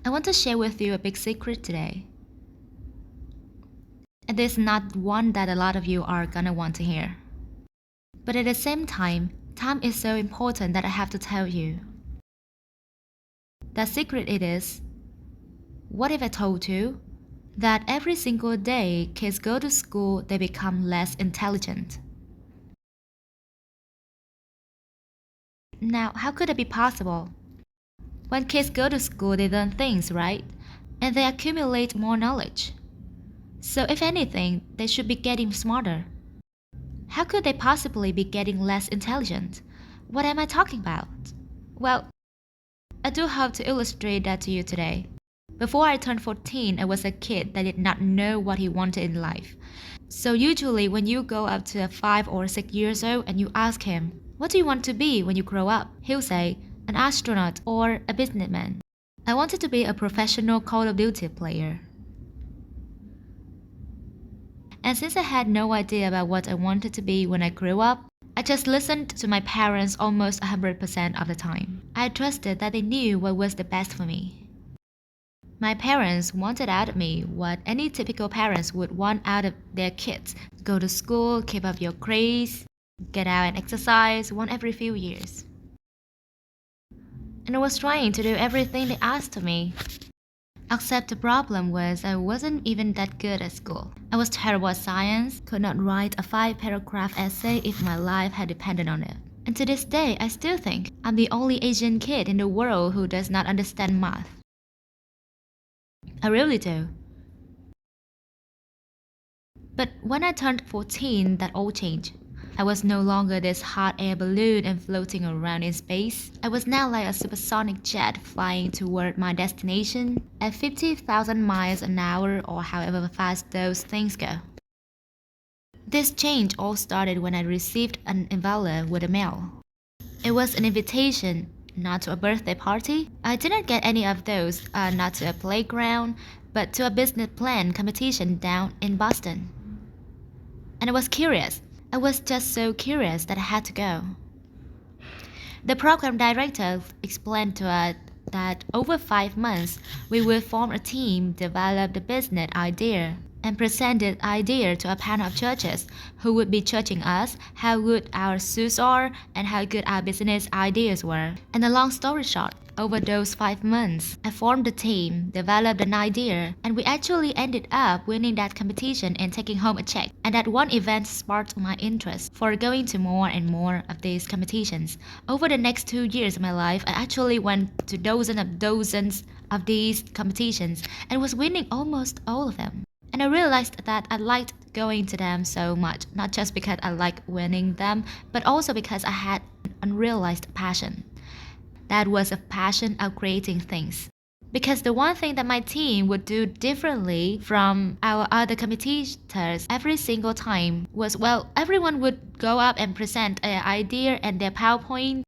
I want to share with you a big secret today. And this is not one that a lot of you are gonna want to hear. But at the same time, time is so important that I have to tell you. The secret it is, what if I told you that every single day kids go to school, they become less intelligent? Now, how could it be possible? When kids go to school, they learn things, right? And they accumulate more knowledge. So if anything, they should be getting smarter. How could they possibly be getting less intelligent? What am I talking about? Well, I do hope to illustrate that to you today. Before I turned 14, I was a kid that did not know what he wanted in life. So usually when you go up to 5 or 6 years old and you ask him, what do you want to be when you grow up? He'll say, an astronaut or a businessman. I wanted to be a professional Call of Duty player. And since I had no idea about what I wanted to be when I grew up, I just listened to my parents almost 100% of the time. I trusted that they knew what was the best for me. My parents wanted out of me what any typical parents would want out of their kids. Go to school, keep up your grades, get out and exercise once every few years. And I was trying to do everything they asked of me. Except the problem was I wasn't even that good at school. I was terrible at science, could not write a 5-paragraph essay if my life had depended on it. And to this day, I still think I'm the only Asian kid in the world who does not understand math. I really do. But when I turned 14, that all changed. I was no longer this hot air balloon and floating around in space. I was now like a supersonic jet flying toward my destination at 50,000 miles an hour or however fast those things go. This change all started when I received an envelope with a mail. It was an invitation, not to a birthday party. I didn't get any of those, not to a playground, but to a business plan competition down in Boston. And I was curious. I was just so curious that I had to go. The program director explained to us that over 5 months, we would form a team, develop the business idea, and present the idea to a panel of judges who would be judging us, how good our suits are, and how good our business ideas were. And a long story short, over those 5 months, I formed a team, developed an idea, and we actually ended up winning that competition and taking home a check. And that one event sparked my interest for going to more and more of these competitions. Over the next 2 years of my life, I actually went to dozens of these competitions and was winning almost all of them. And I realized that I liked going to them so much, not just because I liked winning them, but also because I had an unrealized passion. That was a passion of creating things. Because the one thing that my team would do differently from our other competitors every single time was, well, everyone would go up and present an idea and their PowerPoint.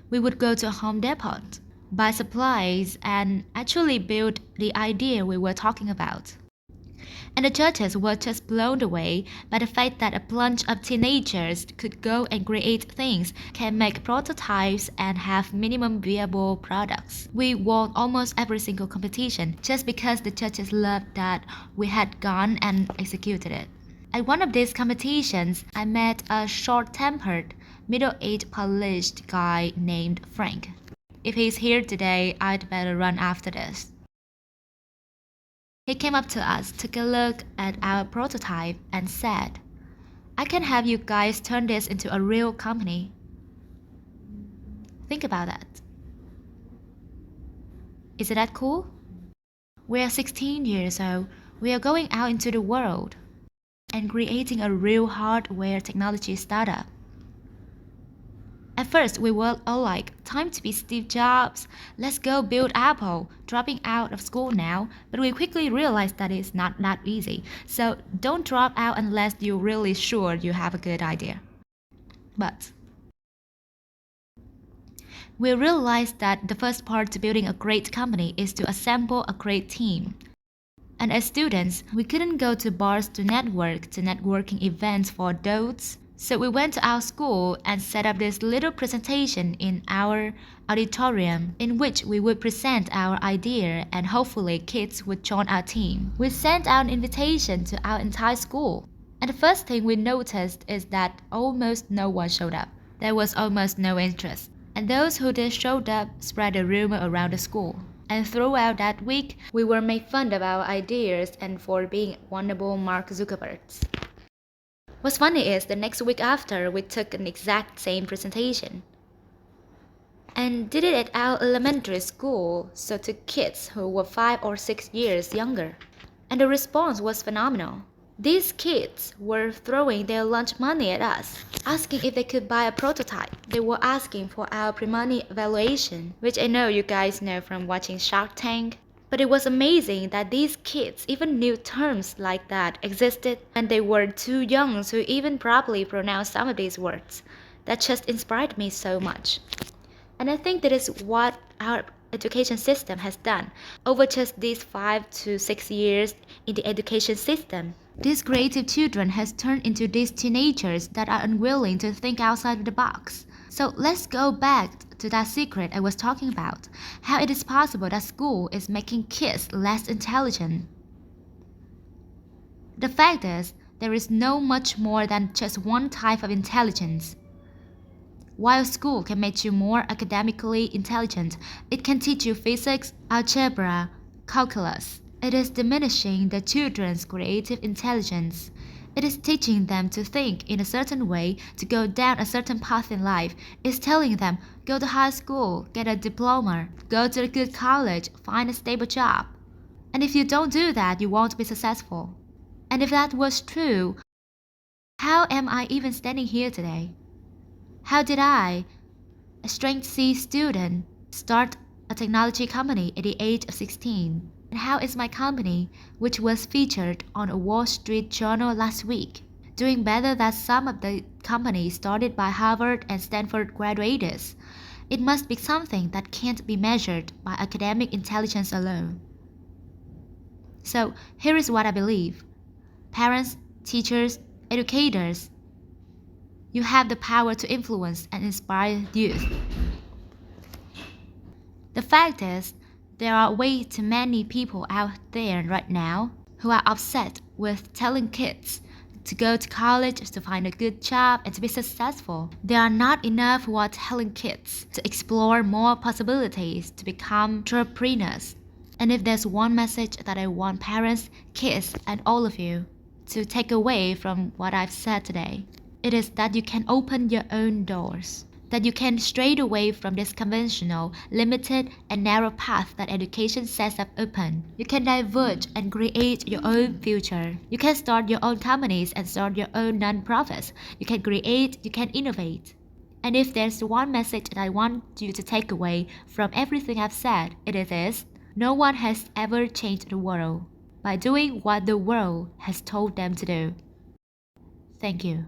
We would go to a Home Depot, buy supplies, and actually build the idea we were talking about. And the judges were just blown away by the fact that a bunch of teenagers could go and create things, can make prototypes, and have minimum viable products. We won almost every single competition just because the judges loved that we had gone and executed it. At one of these competitions, I met a short-tempered, middle-aged polished guy named Frank. If he's here today, I'd better run after this. He came up to us, took a look at our prototype, and said, I can have you guys turn this into a real company. Think about that. Isn't that cool? We are 16 years old. We are going out into the world and creating a real hardware technology startup. At first, we were all like, time to be Steve Jobs, let's go build Apple, dropping out of school now, but we quickly realized that it's not that easy. So don't drop out unless you're really sure you have a good idea. But we realized that the first part to building a great company is to assemble a great team. And as students, we couldn't go to bars to network, to networking events for adults, So we went to our school and set up this little presentation in our auditorium in which we would present our idea and hopefully kids would join our team. We sent out an invitation to our entire school. And the first thing we noticed is that almost no one showed up. There was almost no interest. And those who did showed up spread a rumor around the school. And throughout that week, we were made fun of our ideas and for being wonderful Mark Zuckerbergs. What's funny is the next week after, we took an exact same presentation and did it at our elementary school, so to kids who were 5 or 6 years younger. And the response was phenomenal. These kids were throwing their lunch money at us, asking if they could buy a prototype. They were asking for our pre-money evaluation, which I know you guys know from watching Shark Tank. But it was amazing that these kids even knew terms like that existed and they were too young to even properly pronounce some of these words. That just inspired me so much. And I think that is what our education system has done over just these 5 to 6 years in the education system. These creative children has turned into these teenagers that are unwilling to think outside of the box. So let's go back to that secret I was talking about, how it is possible that school is making kids less intelligent. The fact is, there is no much more than just one type of intelligence. While school can make you more academically intelligent, it can teach you physics, algebra, calculus. It is diminishing the children's creative intelligence. It is teaching them to think in a certain way, to go down a certain path in life. It's telling them, go to high school, get a diploma, go to a good college, find a stable job. And if you don't do that, you won't be successful. And if that was true, how am I even standing here today? How did I, a strength C student, start a technology company at the age of 16? And how is my company, which was featured on a Wall Street Journal last week, doing better than some of the companies started by Harvard and Stanford graduates? It must be something that can't be measured by academic intelligence alone. So here is what I believe. Parents, teachers, educators, you have the power to influence and inspire youth. The fact is, there are way too many people out there right now who are upset with telling kids to go to college, to find a good job, and to be successful. There are not enough who are telling kids to explore more possibilities, to become entrepreneurs. And if there's one message that I want parents, kids, and all of you to take away from what I've said today, it is that you can open your own doors. That you can stray away from this conventional, limited, and narrow path that education sets up open. You can diverge and create your own future. You can start your own companies and start your own non-profits. You can create, you can innovate. And if there's one message that I want you to take away from everything I've said, it is this: no one has ever changed the world by doing what the world has told them to do. Thank you.